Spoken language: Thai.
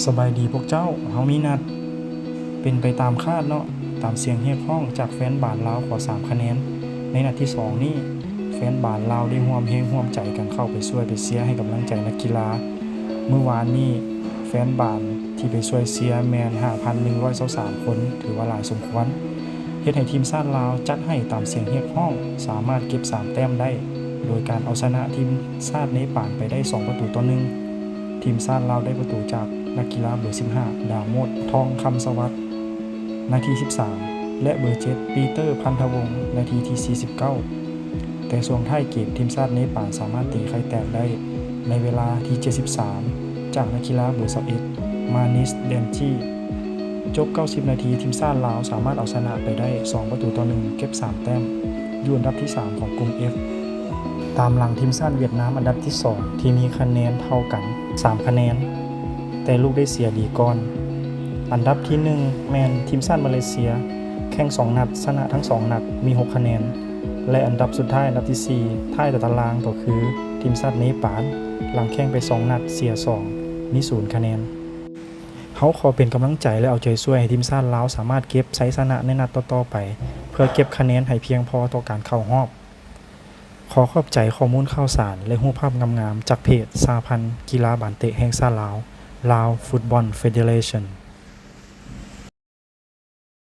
สบายดีพวกเจ้าเฮามีนัดเป็นไปตามคาดเนาะตามเสียงเรียกร้องจากแฟนบ้านลาวขอ3คะแนนในนัดที่2นี้แฟนบ้านลาวได้ร่วมแรงร่วมใจกันเข้าไปช่วยไปเชียร์ให้กำลังใจนักกีฬาเมื่อวานนี้แฟนบ้านที่ไปช่วยเชียร์แม่น 5,123 คนถือว่าหลายสมควรเฮ็ดให้ทีมชาติลาวจัดให้ตามเสียงเรียกร้องสามารถเก็บ3แต้มได้โดยการเอาชนะทีมชาติเนปาลไปได้2-1ทีมชาติลาวได้ประตูจากนักกีฬาเบอร์15ดาวโมดทองคำสวัสดิ์นาที13และเบอร์7ปีเตอร์พันธวงศ์นาทีที่49แต่ช่วงท้ายเกมทีมชาติเนปาลสามารถตีไข่แตกได้ในเวลาที่73จากนักกีฬาเบอร์11มานิสเดนจีจบ90นาทีทีมชาติลาวสามารถเอาชนะไปได้2-1เก็บ3แต้มอยู่อันดับที่3ของกลุ่ม F ตามหลังทีมชาติเวียดนามอันดับที่2ที่มีคะแนนเท่ากัน3คะแนนแต่ลูกได้เสียดีก่อนอันดับที่1แมนทีมชาติมาเลเซียแข่ง2นัดชนะทั้ง2นัดมี6คะแนนและอันดับสุดท้ายอันดับที่4ท้ายตารางก็คือทีมชาติเนปาลหลังแข่งไป2นัดเสีย2มี0คะแนนเขาขอเป็นกำลังใจและเอาใจช่วยให้ทีมชาติลาวสามารถเก็บชัยชนะในนัดต่อๆไปเพื่อเก็บคะแนนให้เพียงพอต่อการเข้ารอบขอขอบใจข้อมูลข่าวสารและรูปภาพงามๆจากเพจสหพันธ์กีฬาบานเตะแห่งชาติลาว Lao Football Federation